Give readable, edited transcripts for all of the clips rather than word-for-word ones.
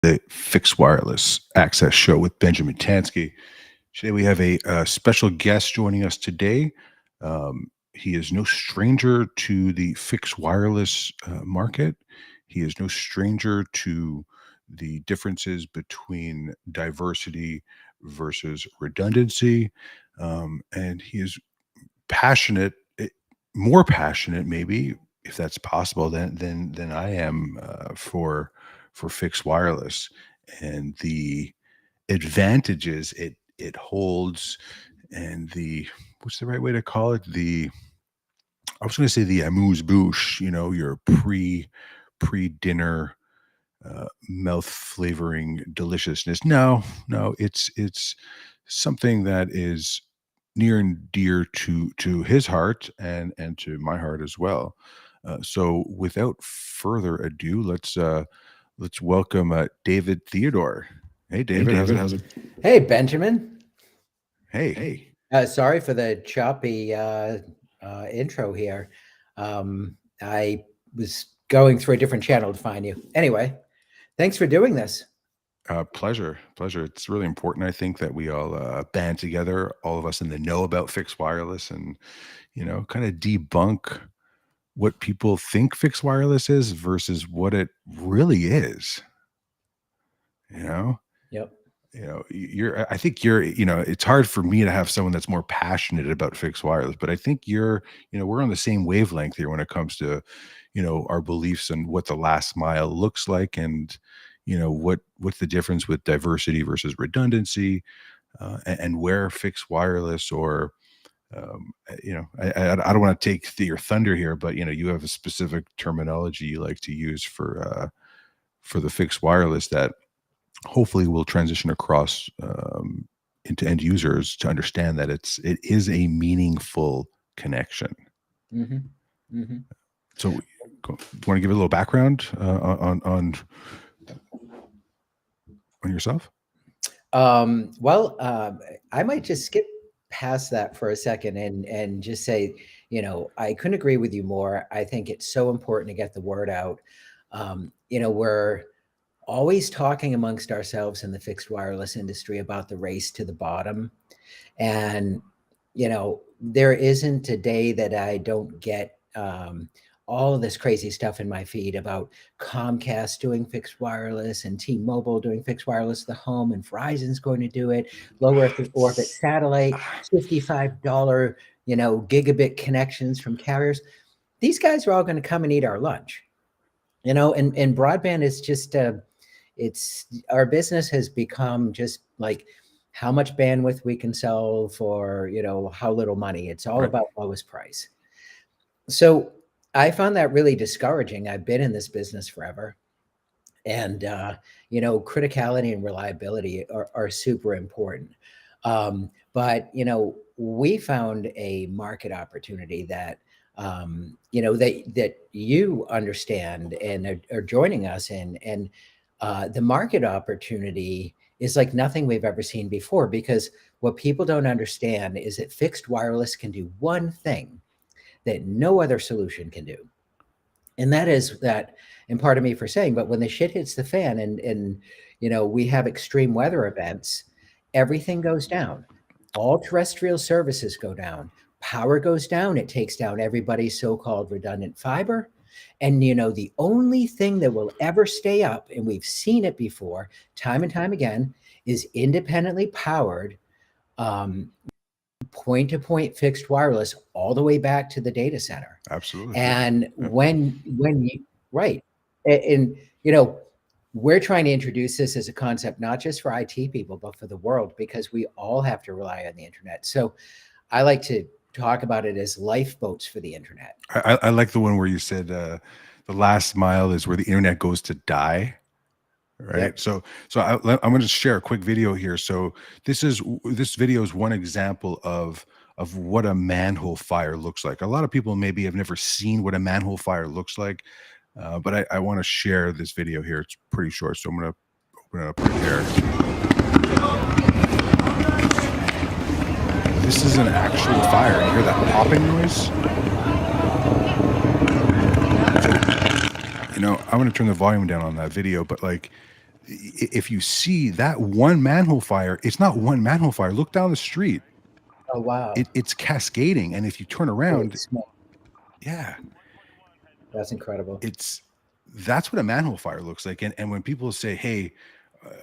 the Fixed Wireless Access Show with Benjamin Tansky. Today we have a special guest joining us today. He is no stranger to the fixed wireless market. He is no stranger to the differences between diversity versus redundancy. And he is passionate, more passionate, maybe, if that's possible, than I am for fixed wireless and the advantages it holds, and the what's the right way to call it? The I was going to say the amuse bouche, your pre dinner mouth flavoring deliciousness. No, it's something that is near and dear to his heart and to my heart as well. So without further ado, let's welcome David Theodore. Hey, Hey, David, how's David, it? how's it? Hey, Benjamin. Hey, Hey. Sorry for the choppy intro here. I was going through a different channel to find you. Anyway, thanks for doing this. pleasure. It's really important, I think, that we all band together, all of us in the know about fixed wireless, and kind of debunk what people think fixed wireless is versus what it really is. You know, Yep. I think it's hard for me to have someone that's more passionate about fixed wireless, but I think we're on the same wavelength here when it comes to, our beliefs and what the last mile looks like, and, what's the difference with diversity versus redundancy, and where fixed wireless or, I don't want to take your thunder here, but, you have a specific terminology you like to use for the fixed wireless that hopefully will transition across into end users to understand that it is a meaningful connection. Mm-hmm. Mm-hmm. So, do you want to give a little background on yourself? I might just skip past that for a second and just say, I couldn't agree with you more. I think it's so important to get the word out. We're always talking amongst ourselves in the fixed wireless industry about the race to the bottom. And, there isn't a day that I don't get all of this crazy stuff in my feed about Comcast doing fixed wireless and T-Mobile doing fixed wireless to the home, and Verizon's going to do it. Low Earth orbit satellite, $55, gigabit connections from carriers. These guys are all going to come and eat our lunch, and broadband is just it's our business has become just like how much bandwidth we can sell for how little money. It's all Right. about lowest price. So I found that really discouraging. I've been in this business forever, and criticality and reliability are super important. But we found a market opportunity that that you understand and are joining us in. And the market opportunity is like nothing we've ever seen before, because what people don't understand is that fixed wireless can do one thing that no other solution can do. And that is that, and part of me for saying, but when the shit hits the fan and we have extreme weather events, everything goes down. All terrestrial services go down. Power goes down. It takes down everybody's so-called redundant fiber. And the only thing that will ever stay up, and we've seen it before, time and time again, is independently powered point-to-point fixed wireless all the way back to the data center. Absolutely. And when you right, and we're trying to introduce this as a concept not just for IT people but for the world, because we all have to rely on the internet. So I like to talk about it as lifeboats for the internet. I like the one where you said the last mile is where the internet goes to die. Right. Yep. So I'm going to share a quick video here. So this video is one example of what a manhole fire looks like. A lot of people maybe have never seen what a manhole fire looks like, but I want to share this video here. It's pretty short, so I'm going to open it up right here. This is an actual fire. You hear that popping noise? I'm going to turn the volume down on that video, but like, If you see that one manhole fire, it's not one manhole fire. Look down the street. Oh, wow. It's cascading, and if you turn Holy around, smoke. yeah, That's incredible. it's that's what a manhole fire looks like. And when people say, "Hey,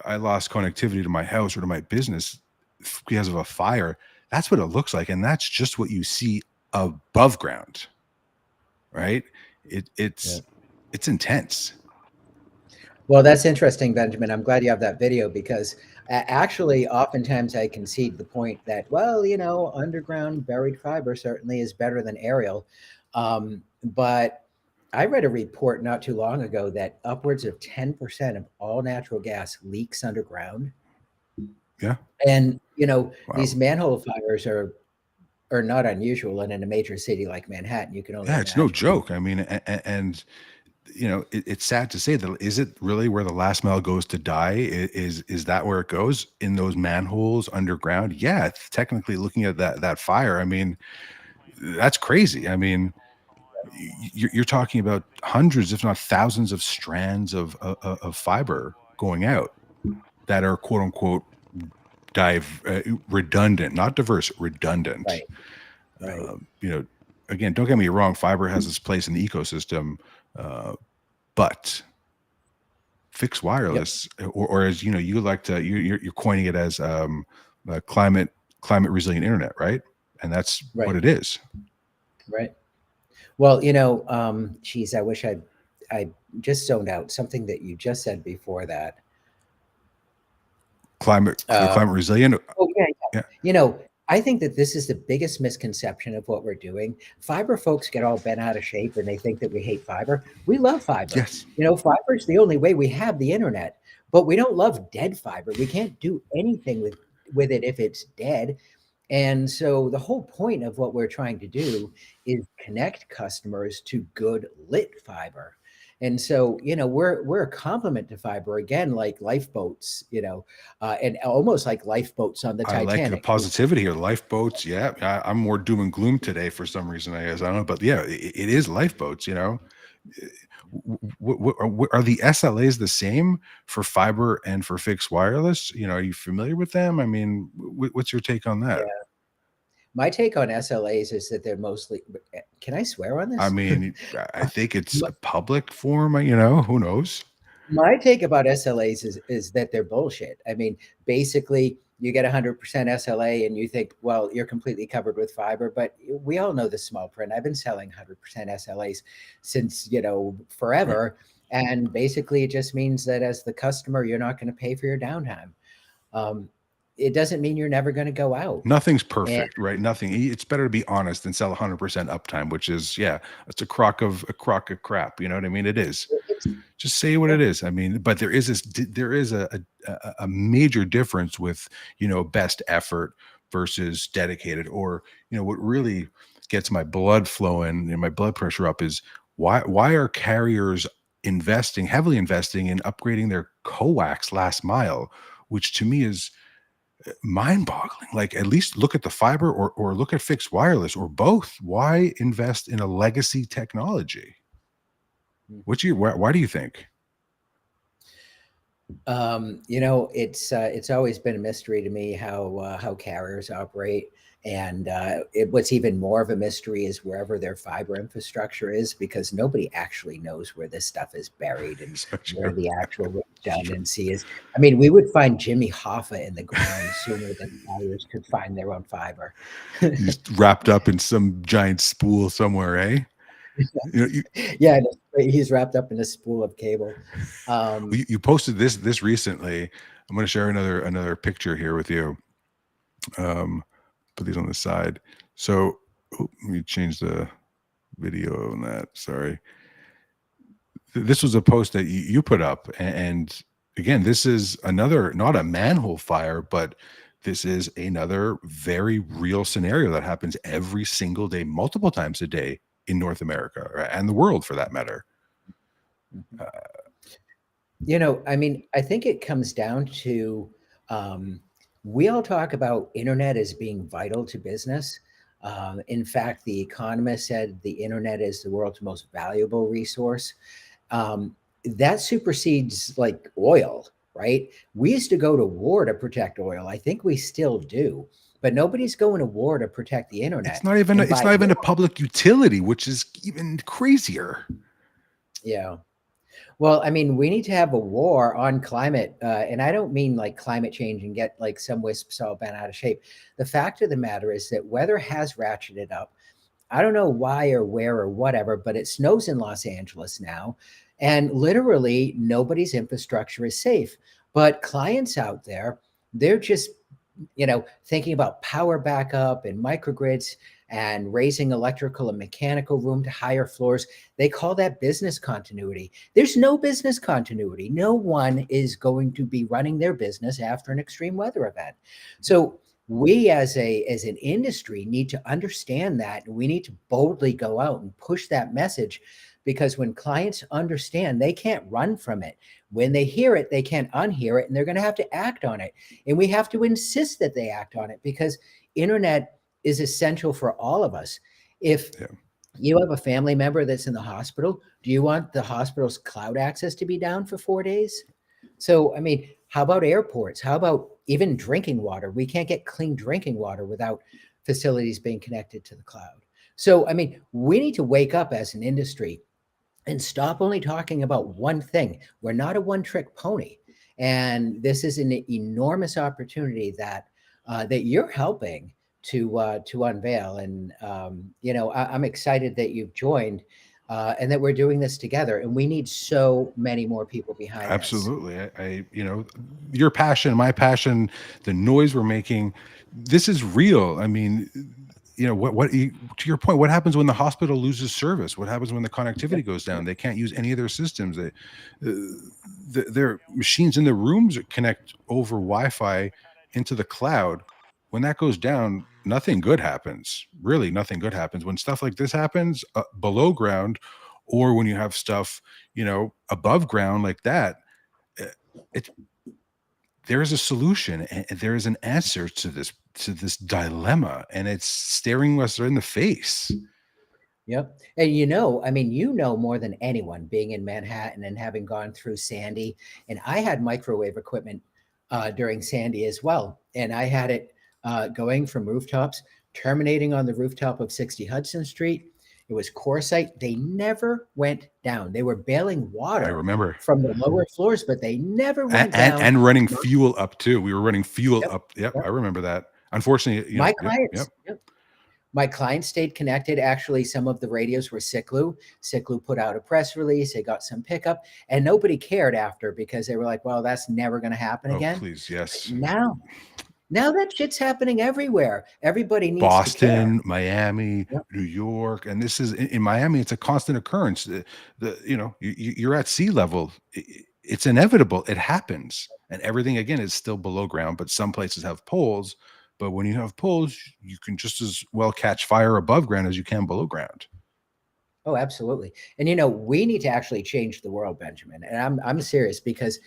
I lost connectivity to my house or to my business because of a fire," that's what it looks like, and that's just what you see above ground, right? It, Yeah. it's it's intense. Well, that's interesting, Benjamin. I'm glad you have that video because actually, oftentimes I concede the point that, well, underground buried fiber certainly is better than aerial. But I read a report not too long ago that upwards of 10% of all natural gas leaks underground. Yeah. And, these Wow. manhole fires are not unusual. And in a major city like Manhattan, you can only Yeah, it's no imagine. joke. I mean, and it's sad to say that is it really where the last mile goes to die? Is that where it goes in those manholes underground? Yeah, it's technically looking at that fire. I mean, that's crazy. I mean, you're talking about hundreds, if not thousands, of strands of fiber going out that are quote unquote redundant, not diverse, redundant. Right, right. You know, again, don't get me wrong, fiber has its place in the ecosystem, uh, but fixed Yep, wireless, or as you like to, you're coining it as climate resilient internet, right? And that's what right, it is. right. Well, geez, I wish I just zoned out something that you just said before that. Um, Climate resilient. oh yeah, yeah. Yeah. I think that this is the biggest misconception of what we're doing. Fiber folks get all bent out of shape and they think that we hate fiber. We love fiber. Yes. Fiber is the only way we have the internet, but we don't love dead fiber. We can't do anything with it if it's dead. And so the whole point of what we're trying to do is connect customers to good lit fiber. And so, we're a complement to fiber again, like lifeboats, and almost like lifeboats on the I like the Titanic. positivity here. Lifeboats. Yeah. I'm more doom and gloom today for some reason. I guess I don't know, but yeah, it is lifeboats. Are the SLAs the same for fiber and for fixed wireless? Are you familiar with them? I mean, what's your take on that? Yeah. My take on SLAs is that they're mostly, can I swear on I this? mean, I think it's a public form. Who knows? My take about SLAs is that they're bullshit. I mean, basically, you get 100% SLA and you think, well, you're completely covered with fiber. But we all know the small print. I've been selling 100% SLAs since, Right. forever. And basically, it just means that as the customer, you're not going to pay for your downtime. Um, it doesn't mean you're never going to go out. Nothing's And perfect, right? Nothing. It's better to be honest than sell 100% uptime, which is, yeah, it's a crock of crap. You know what I mean? It is. it's, Just say what yeah, it is. I mean, but there is a major difference with best effort versus dedicated, or what really gets my blood flowing and my blood pressure up is why are carriers heavily investing in upgrading their coax last mile, which to me is mind-boggling. Like, at least look at the fiber, or look at fixed wireless, or both. Why invest in a legacy technology? mhm. Why do you think? It's always been a mystery to me how carriers operate, and what's even more of a mystery is wherever their fiber infrastructure is, because nobody actually knows where this stuff is buried and So where true. the actual It's true. redundancy is. I mean, we would find Jimmy Hoffa in the ground sooner than carriers could find their own fiber. He's wrapped up in some giant spool somewhere, eh? You know, you, Yeah, he's wrapped up in a spool of cable. Um, you posted this recently. I'm going to share another picture here with you. Um, put these on the side. So let me change the video on that. Sorry. This was a post that you put up, and again, this is another, not a manhole fire, but this is another very real scenario that happens every single day, multiple times a day in North America, and the world for that matter. mhm. Uh, I mean, I think it comes down to um, we all talk about internet as being vital to business. In fact, The Economist said the internet is the world's most valuable resource. Um, that supersedes like oil, right? We used to go to war to protect oil. I think we still do, but nobody's going to war to protect the It's internet. not even And by a public utility, which is even crazier. yeah. Well, I mean, we need to have a war on climate. And I don't mean like climate change and get like some wisps all bent out of shape. The fact of the matter is that weather has ratcheted up. I don't know why or where or whatever, but it snows in Los Angeles now. And literally nobody's infrastructure is safe. But clients out there, they're just thinking about power backup and microgrids and raising electrical and mechanical room to higher floors. They call that business continuity. There's no business continuity. No one is going to be running their business after an extreme weather event. So we as an industry need to understand that, and we need to boldly go out and push that message, because when clients understand, they can't run from it. When they hear it, they can't unhear it, and they're going to have to act on it. And we have to insist that they act on it, because internet is essential for all of us. If Yeah. you have a family member that's in the hospital, do you want the hospital's cloud access to be down for 4 days? So, I mean, how about airports? How about even drinking water? We can't get clean drinking water without facilities being connected to the cloud. So, I mean, we need to wake up as an industry and stop only talking about one thing. We're not a one-trick pony, and this is an enormous opportunity that you're helping to unveil. And I'm excited that you've joined, and that we're doing this together. And we need so many more people behind this. Absolutely. Your passion, my passion, the noise we're making, this is real. I mean, to your point, what happens when the hospital loses service? What happens when the Yep, connectivity goes down? yep, They can't use any of their systems. Their machines in their rooms connect over Wi-Fi into the cloud. When that goes down, nothing good happens. Really, nothing good happens. When stuff like this happens below ground, or when you have stuff, above ground like that, uh, it there is a solution, and there is an answer to this dilemma, and it's staring us in the face. yep. And I mean, more than anyone, being in Manhattan and having gone through Sandy. And I had microwave equipment during Sandy as well. And I had it going from rooftops, terminating on the rooftop of 60 Hudson Street. It was core site. They never went down. They were bailing I water remember. from the lower floors, but they never and went and, down. and running fuel up too. We were running fuel Yep, up. Yep, yep. I remember that. Unfortunately, My yep, yep. clients, yep. My clients stayed connected. Actually, some of the radios were Ciclu. Ciclu put out a press release. They got some pickup, and nobody cared after, because they were like, well, that's never going to happen Oh, again. please, But yes. now that shit's happening everywhere. Everybody needs to care. Boston, Miami, Yep. New York, and this is in Miami. It's a constant occurrence. You're at sea level. It's inevitable. It happens, and everything again is still below ground. But some places have poles. But when you have poles, you can just as well catch fire above ground as you can below ground. Oh, absolutely. And we need to actually change the world, Benjamin. And I'm serious, because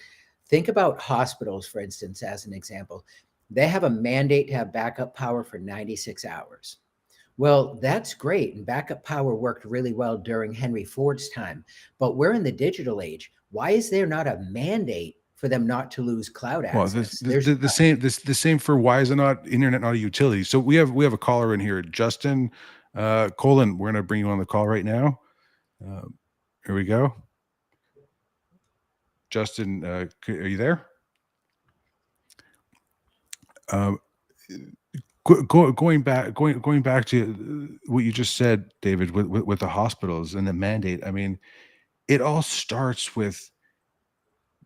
think about hospitals, for instance, as an example. They have a mandate to have backup power for 96 hours. Well, that's great. And backup power worked really well during Henry Ford's time. But we're in the digital age. Why is there not a mandate for them not to lose cloud Well, this, access? the, There's the, the same the same for why is it not internet not a utility? So we have a caller in here, Justin Colin. We're going to bring you on the call right now. Here we go. Justin, are you there? Um, going back to what you just said, David, with the hospitals and the mandate. I mean, it all starts with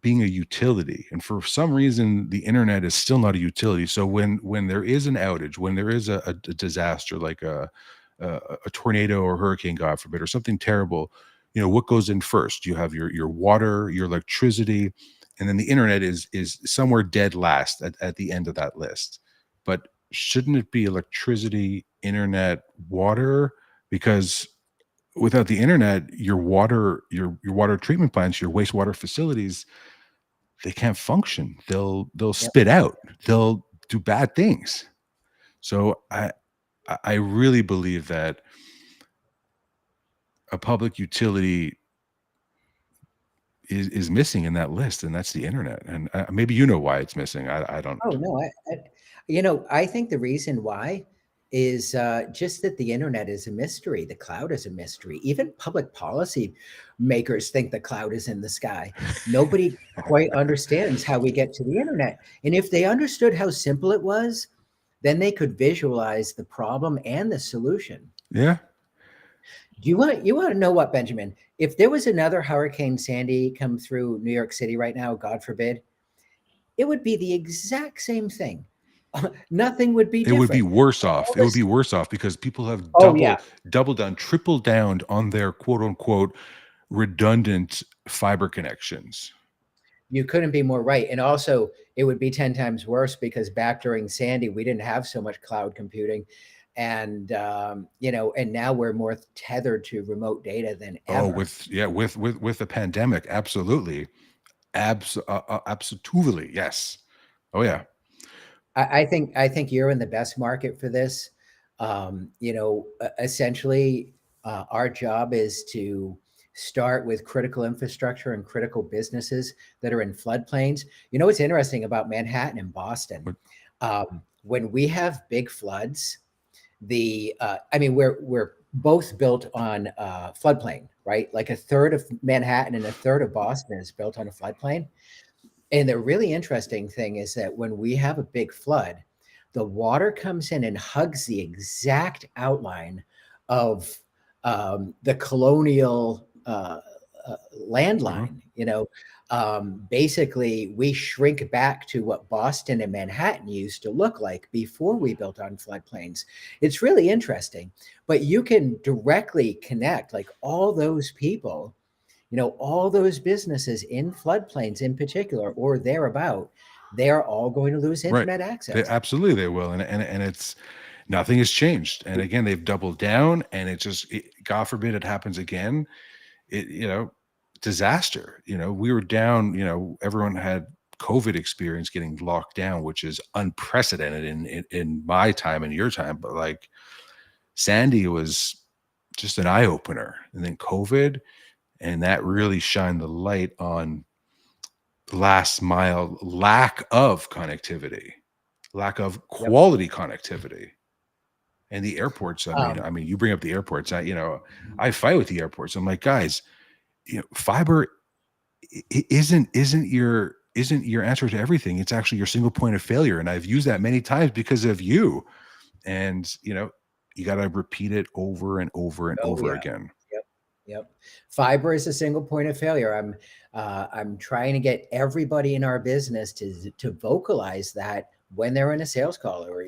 being a utility, and for some reason the internet is still not a utility. So when there is an outage, when there is a disaster like a tornado or hurricane, god forbid, or something terrible, what goes in first? You have your water, your electricity, and then the internet is somewhere dead last at the end of that list. But shouldn't it be electricity, internet, water? Because without the internet, your water treatment plants, your wastewater facilities, they can't function. They'll yep, spit out. They'll do bad things. So I really believe that a public utility is missing in that list, and that's the internet. And maybe you know why it's missing. I don't. Oh, no, I think the reason why is just that the internet is a mystery. The cloud is a mystery. Even public policy makers think the cloud is in the sky. Nobody quite understands how we get to the internet. And if they understood how simple it was, then they could visualize the problem and the solution. Yeah, You want to know what, Benjamin? If there was another Hurricane Sandy come through New York City right now, God forbid, it would be the exact same thing. Nothing would be it would be different. worse All off. It would this be worse off because people have Oh, yeah. doubled down, tripled down on their quote unquote redundant fiber connections. You couldn't be more right. And also, it would be 10 times worse because back during Sandy, we didn't have so much cloud computing. And, and now we're more tethered to remote data than Oh, ever. with the pandemic, absolutely, absolutely, yes. Oh yeah, I think you're in the best market for this. Essentially, our job is to start with critical infrastructure and critical businesses that are in floodplains. You know what's interesting about Manhattan and Boston? but When we have big floods, we're both built on floodplain, right? Like a third of Manhattan and a third of Boston is built on a floodplain. And the really interesting thing is that when we have a big flood, the water comes in and hugs the exact outline of the colonial uh-huh. landline. Basically, we shrink back to what Boston and Manhattan used to look like before we built on floodplains. It's really interesting, but you can directly connect like all those people, all those businesses in floodplains in particular or thereabout, they're all going to lose Right. internet They access. absolutely they will, and it's nothing has changed. And again, they've doubled down, and God forbid it happens again. It disaster. We were down. Everyone had COVID experience getting locked down, which is unprecedented in my time and your time. But like Sandy was just an eye opener, and then COVID, and that Yep. really shined the light on last mile lack of connectivity, lack of Yep. quality connectivity. And the airports, Um, you bring up the airports. I fight with the airports. I'm like, guys, fiber isn't your answer to everything. It's actually your single point of failure. And I've used that many times because of you. And you got to repeat it over and over and oh over yeah. again. Yep. Yep. Fiber is a single point of failure. I'm trying to get everybody in our business to vocalize that when they're in a sales call or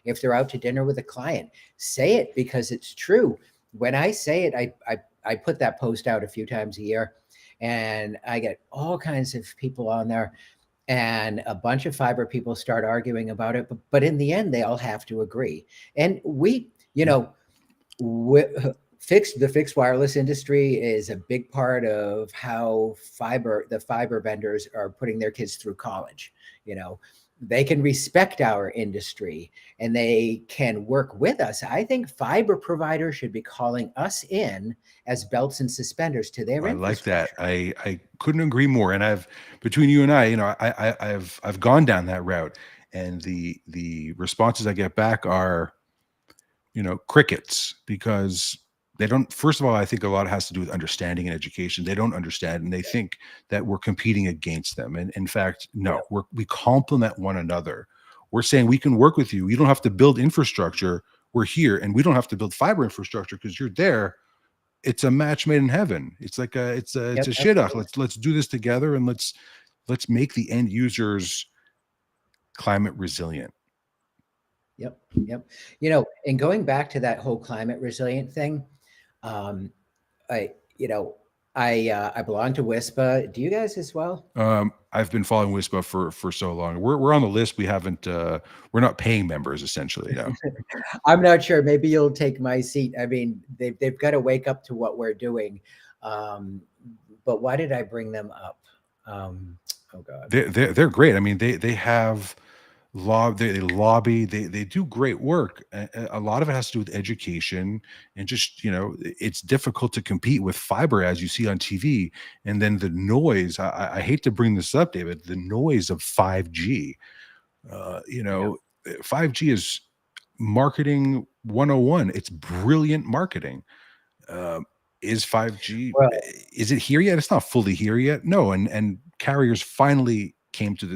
if they're out to dinner with a client, say it because it's true. When I say it, I put that post out a few times a year, and I get all kinds of people on there, and a bunch of fiber people start arguing about it. But in the end, they all have to agree. And Yeah. wi- the fixed wireless industry is a big part of how the fiber vendors are putting their kids through college. You know, they can respect our industry and they can work with us. I think fiber providers should be calling us in as belts and suspenders to their I like that. infrastructure. I couldn't agree more. And between you and I, I've gone down that route, and the responses I get back are crickets, because they don't. First of all, I think a lot has to do with understanding and education. They don't understand, and they think that we're competing against them. And in fact, no, Yep, we complement one another. We're saying we can work with you. You don't have to build infrastructure. We're here, and we don't have to build fiber infrastructure because you're there. It's a match made in heaven. It's like it's a yep, shidduch. absolutely. Let's do this together, and let's make the end users climate resilient. Yep, yep. And going back to that whole climate resilient thing, um, I, you know, I belong to WISPA. Do you guys as well? I've been following WISPA for so long. We're on the list. We haven't. We're not paying members essentially. No. I'm not sure. Maybe you'll take my seat. I mean, they've got to wake up to what we're doing. Um, but why did I bring them up? Oh God. They're great. I mean, they have they lobby, they do great work. A lot of it has to do with education, and just, it's difficult to compete with fiber as you see on TV. And then the noise, I hate to bring this up, David, the noise of 5G. uh, you Yeah. know 5G is marketing 101. It's brilliant marketing. um, is 5G, Well, is it here yet? It's not fully here yet. No, and carriers finally came to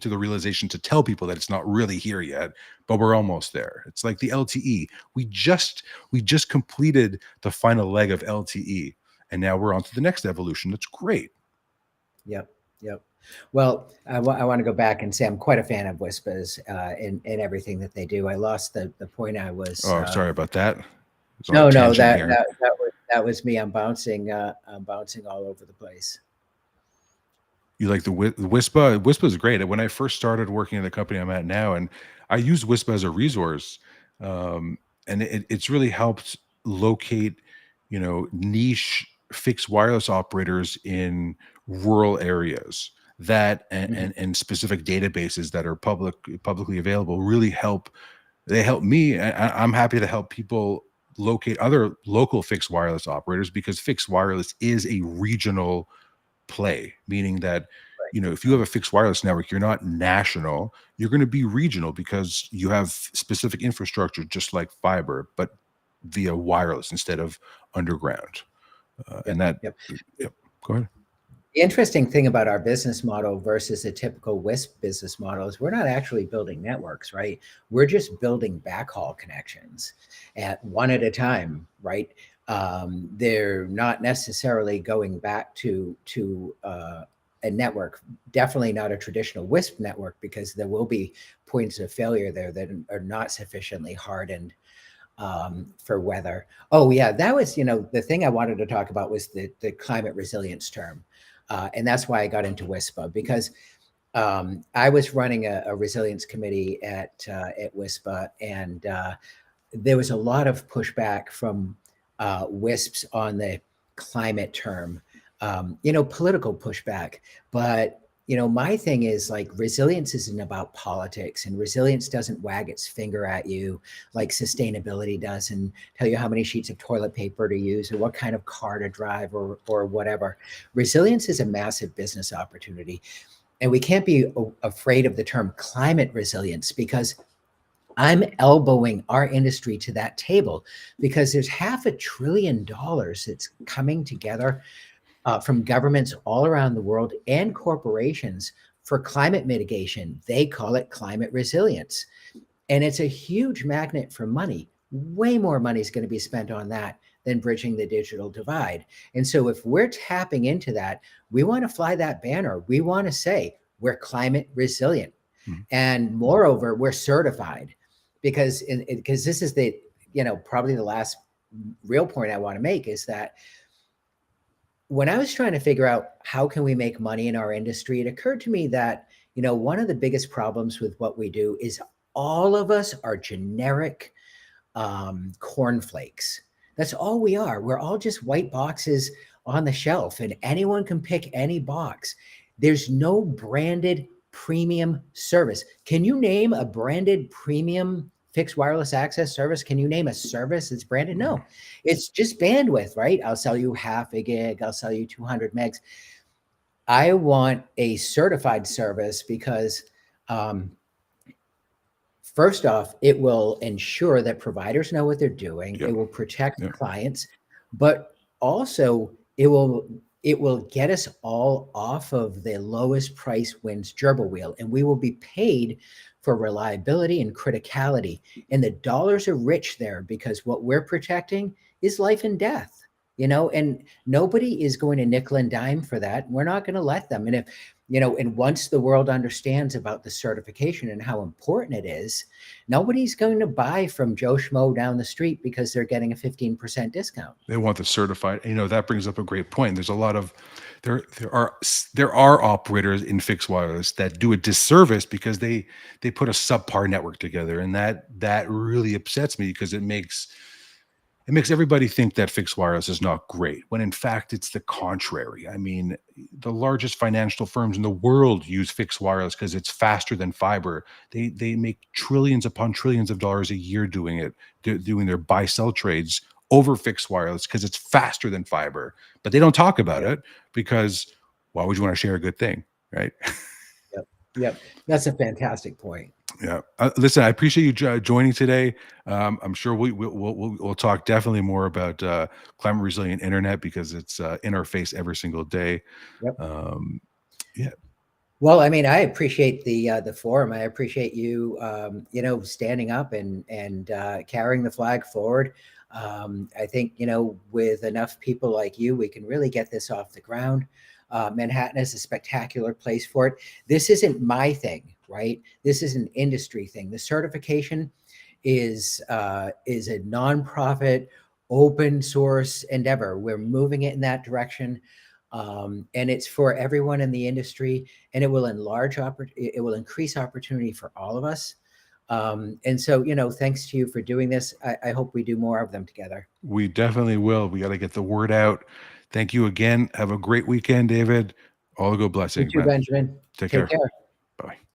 the realization to tell people that it's not really here yet, but we're almost there. It's like the LTE. We just completed the final leg of LTE, and now we're on to the next evolution. That's great. yep, yep. Well, I want to go back and say I'm quite a fan of Whispers in everything that they do. I lost the point I was. Oh, sorry about that. It's on a No, no, tangent that here. that was me. I'm bouncing all over the place. You like the Wispa? Wispa is great. When I first started working at the company I'm at now, and I use Wispa as a resource, um, and it's really helped locate, niche fixed wireless operators in rural areas, that Mhm. and specific databases that are publicly available really help. They help me. I'm happy to help people locate other local fixed wireless operators, because fixed wireless is a regional play, meaning that, Right, if you have right. a fixed wireless network, you're not national, you're going to be regional, because you have specific infrastructure just like fiber, but via wireless instead of underground. And Yep, that, yep. yep, go ahead. The interesting thing about our business model versus a typical WISP business model is we're not actually building networks, right? We're just building backhaul connections at one at a time, right? They're not necessarily going back to a network. Definitely not a traditional WISP network, because there will be points of failure there that are not sufficiently hardened for weather. Oh yeah, that was the thing I wanted to talk about was the climate resilience term, and that's why I got into WISPA, because I was running a resilience committee at WISPA, and there was a lot of pushback from WISPs on the climate term, political pushback. But my thing is like resilience isn't about politics, and resilience doesn't wag its finger at you like sustainability does and tell you how many sheets of toilet paper to use or what kind of car to drive or whatever. Resilience is a massive business opportunity, and we can't be afraid of the term climate resilience, because I'm elbowing our industry to that table, because there's $500 billion that's coming together from governments all around the world and corporations for climate mitigation. They call it climate resilience. And it's a huge magnet for money. Way more money is going to be spent on that than bridging the digital divide. And so, if we're tapping into that, we want to fly that banner. We want to say we're climate resilient. Mhm. And moreover, we're certified, because this is the, probably the last real point I want to make is that when I was trying to figure out how can we make money in our industry, it occurred to me that, one of the biggest problems with what we do is all of us are generic cornflakes. That's all we are. We're all just white boxes on the shelf, and anyone can pick any box. There's no branded premium service. Can you name a branded premium fixed wireless access service? Can you name a service that's branded? No, it's just bandwidth, right? I'll sell you half a gig, I'll sell you 200 megs. I want a certified service because um, first off, it will ensure that providers know what they're doing. It Yep. will protect Yep. clients, but also it will get us all off of the lowest price wins gerbil wheel, and we will be paid for reliability and criticality. And the dollars are rich there, because what we're protecting is life and death. And nobody is going to nickel and dime for that. We're not going to let them. And if and once the world understands about the certification and how important it is, nobody's going to buy from Joe Schmo down the street because they're getting a 15% discount. They want the certified. That brings up a great point. There's a lot of there are operators in fixed wireless that do a disservice because they put a subpar network together, and that really upsets me, because it makes everybody think that fixed wireless is not great, when in fact it's the contrary. I mean, the largest financial firms in the world use fixed wireless because it's faster than fiber. They make trillions upon trillions of dollars a year doing it, doing their buy sell trades over fixed wireless because it's faster than fiber. But they don't talk about Yep, it because why would you want to share a good thing, right? yep, yep. That's a fantastic point. Yeah. Listen, I appreciate you joining today. I'm sure we'll talk definitely more about climate resilient internet because it's in our face every single day. Yep. Um, yeah, Well, I mean, I appreciate the forum. I appreciate you, standing up and carrying the flag forward. I think with enough people like you, we can really get this off the ground. Manhattan is a spectacular place for it. This isn't my thing, right? This is an industry thing. The certification is a nonprofit, open source endeavor. We're moving it in that direction. And it's for everyone in the industry, and it will it will increase opportunity for all of us. And so, thanks to you for doing this. I hope we do more of them together. we definitely will. We got to get the word out. Thank you again. Have a great weekend, David. All the good You blessings, too, man. Benjamin. Take Take care. care. Bye.